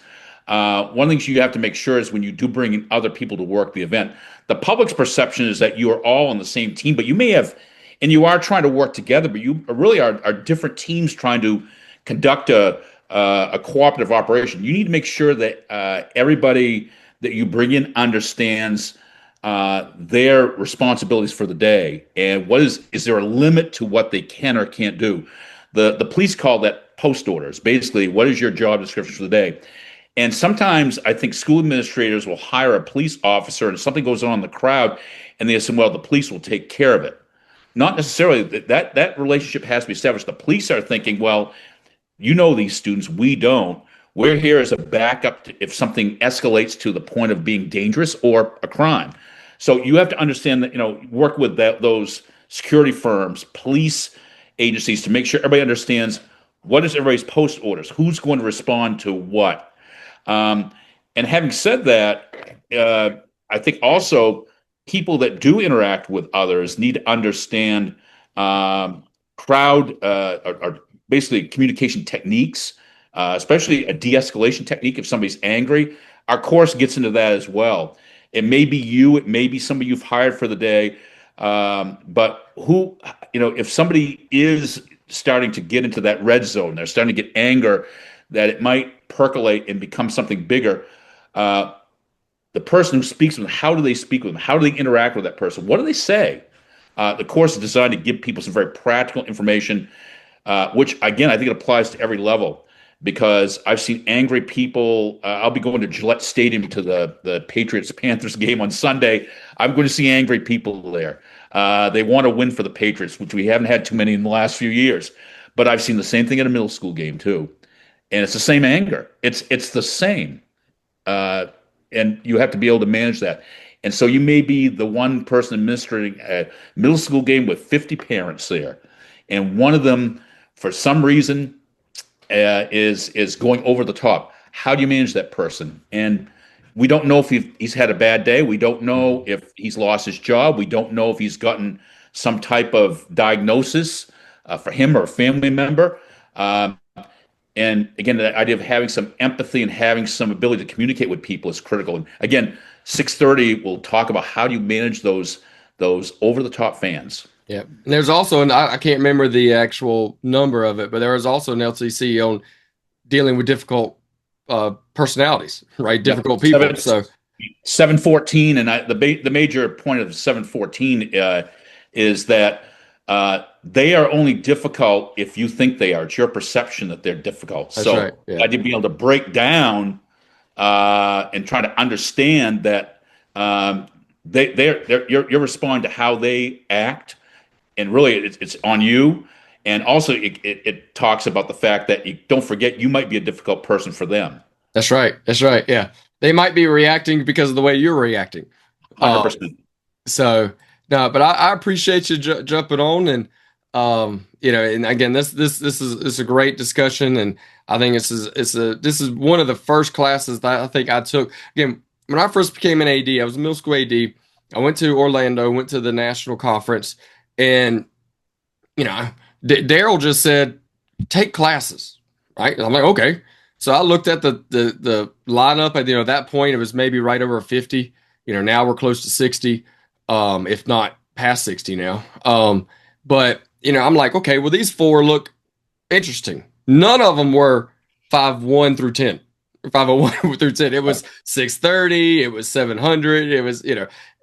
One of the things you have to make sure is when you do bring in other people to work the event, the public's perception is that you are all on the same team, but you may have, and you are trying to work together, but you really are different teams trying to conduct a cooperative operation. You need to make sure that everybody that you bring in understands their responsibilities for the day, and is there a limit to what they can or can't do. The police call that post orders. Basically, what is your job description for the day? And sometimes I think school administrators will hire a police officer and something goes on in the crowd and they assume, well, the police will take care of it. Not necessarily. That relationship has to be established. The police are thinking, well, these students, we don't. We're here as a backup if something escalates to the point of being dangerous or a crime. So you have to understand that, work with those security firms, police agencies to make sure everybody understands what is everybody's post orders, who's going to respond to what. And having said that, I think also people that do interact with others need to understand crowd or basically communication techniques, especially a de-escalation technique if somebody's angry. Our course gets into that as well. It may be you, it may be somebody you've hired for the day, but if somebody is starting to get into that red zone, they're starting to get anger, that it might percolate and become something bigger. The person who speaks with them, how do they speak with them? How do they interact with that person? What do they say? The course is designed to give people some very practical information, which, again, I think it applies to every level because I've seen angry people. I'll be going to Gillette Stadium to the Patriots-Panthers game on Sunday. I'm going to see angry people there. They want to win for the Patriots, which we haven't had too many in the last few years. But I've seen the same thing at a middle school game, too. And it's the same anger. It's the same. And you have to be able to manage that. And so you may be the one person administering a middle school game with 50 parents there. And one of them, for some reason, is going over the top. How do you manage that person? And we don't know if he's had a bad day. We don't know if he's lost his job. We don't know if he's gotten some type of diagnosis for him or a family member. And again, the idea of having some empathy and having some ability to communicate with people is critical. And again, 6:30, we'll talk about how do you manage those over-the-top fans. Yeah. And there's also, and I can't remember the actual number of it, but there is also an LTC on dealing with difficult personalities, right? Difficult people. So 714, and the major point of 714 is that they are only difficult if you think they are. It's your perception that they're difficult. That's so right. Yeah. I'd be able to break down and try to understand that you're responding to how they act, and really it's on you. And also it talks about the fact that you don't forget you might be a difficult person for them. That's right. That's right. Yeah. They might be reacting because of the way you're reacting. Um, 100%. so no, but I appreciate you jumping on, and and again, this is a great discussion, and I think this is one of the first classes that I think I took. Again, when I first became an AD, I was a middle school AD. I went to Orlando, went to the national conference, and Daryl just said, take classes, right? And I'm like, okay. So I looked at the lineup, and that point it was maybe right over 50. Now we're close to 60, if not past 60 now. But I'm like, okay, well these four look interesting. None of them were 5-1 through 10. 501 through 10. It was 630, it was 700, it was,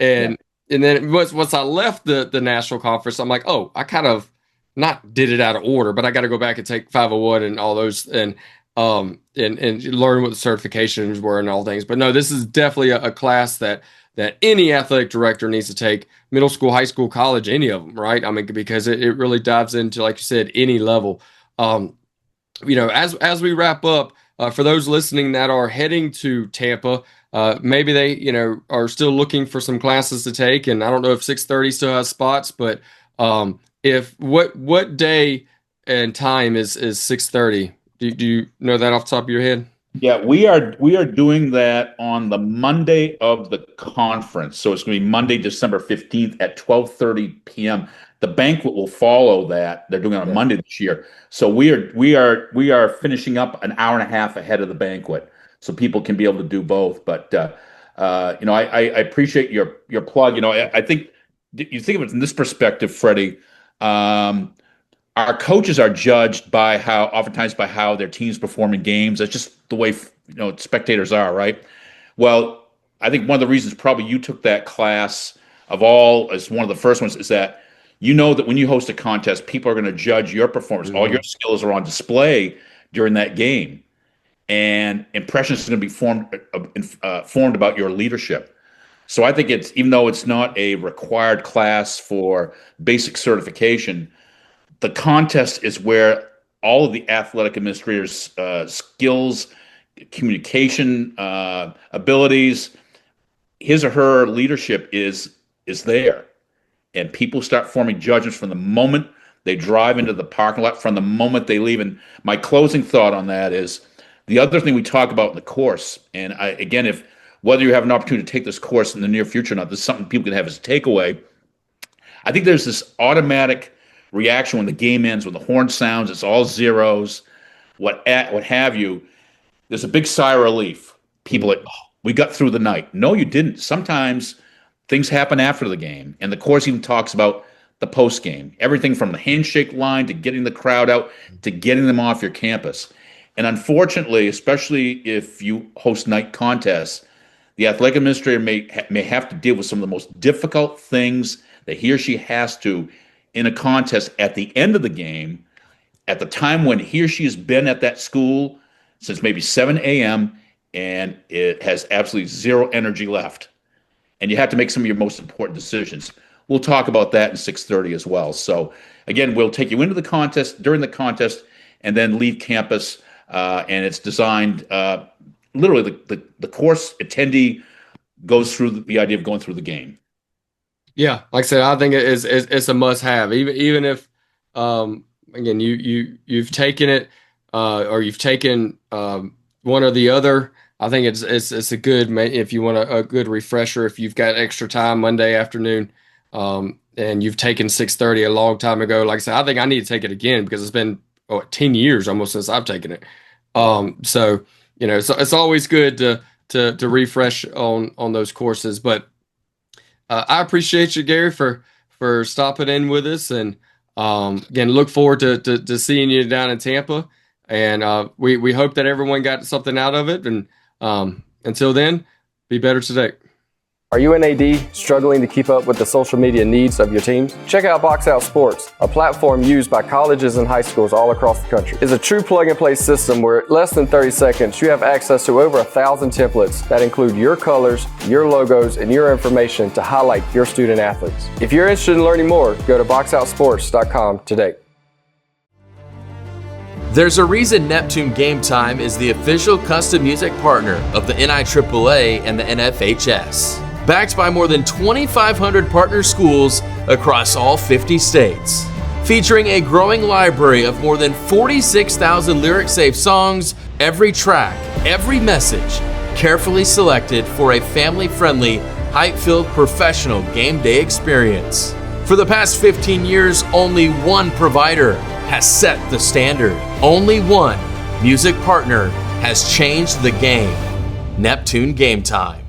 and and then once I left the national conference, I'm like, oh, I kind of not did it out of order, but I got to go back and take 501 and all those, and learn what the certifications were and all things. But no, this is definitely a class that any athletic director needs to take, middle school, high school, college, any of them, right? I mean, because it really dives into, like you said, any level. As we wrap up, for those listening that are heading to Tampa, maybe they, are still looking for some classes to take, and I don't know if 6:30 still has spots, but if what day and time is 6:30? Do you know that off the top of your head? Yeah, we are doing that on the Monday of the conference. So it's going to be Monday, December 15th at 12:30 p.m. The banquet will follow that. They're doing it on Monday this year. So we are finishing up an hour and a half ahead of the banquet, so people can be able to do both. But I appreciate your plug. I think you think of it from this perspective, Freddie. Our coaches are judged oftentimes by how their teams perform in games. That's just the way spectators are, right? Well, I think one of the reasons probably you took that class of all as one of the first ones is that that when you host a contest, people are going to judge your performance. All your skills are on display during that game, and impressions are going to be formed about your leadership. So I think even though it's not a required class for basic certification, the contest is where all of the athletic administrators' skills, communication abilities, his or her leadership is there, and people start forming judgments from the moment they drive into the parking lot, from the moment they leave. And my closing thought on that is the other thing we talk about in the course. And if whether you have an opportunity to take this course in the near future or not, this is something people can have as a takeaway. I think there's this automatic reaction when the game ends, when the horn sounds, it's all zeros, what have you. There's a big sigh of relief. People are like, oh, we got through the night. No, you didn't. Sometimes things happen after the game, and the course even talks about the post game. Everything from the handshake line to getting the crowd out to getting them off your campus. And unfortunately, especially if you host night contests, the athletic administrator may have to deal with some of the most difficult things that he or she has to in a contest at the end of the game, at the time when he or she has been at that school since maybe 7 a.m. and it has absolutely zero energy left. And you have to make some of your most important decisions. We'll talk about that in 6:30 as well. So again, we'll take you into the contest, during the contest, and then leave campus. And it's designed, literally the course attendee goes through the idea of going through the game. Yeah, like I said, I think it's a must have. Even if again you've taken it or you've taken one or the other. I think it's a good, if you want a good refresher, if you've got extra time Monday afternoon, and you've taken 6:30 a long time ago. Like I said, I think I need to take it again because it's been 10 years almost since I've taken it. So it's always good to refresh on those courses. But I appreciate you, Gary, for stopping in with us, and again, look forward to seeing you down in Tampa. And we hope that everyone got something out of it. And until then, be better today. Are you an AD struggling to keep up with the social media needs of your teams? Check out Box Out Sports, a platform used by colleges and high schools all across the country. It's a true plug-and-play system where in less than 30 seconds you have access to over 1,000 templates that include your colors, your logos, and your information to highlight your student athletes. If you're interested in learning more, go to boxoutsports.com today. There's a reason Neptune Game Time is the official custom music partner of the NIAAA and the NFHS. Backed by more than 2,500 partner schools across all 50 states. Featuring a growing library of more than 46,000 lyric-safe songs, every track, every message, carefully selected for a family-friendly, hype-filled professional game day experience. For the past 15 years, only one provider has set the standard. Only one music partner has changed the game. Neptune Game Time.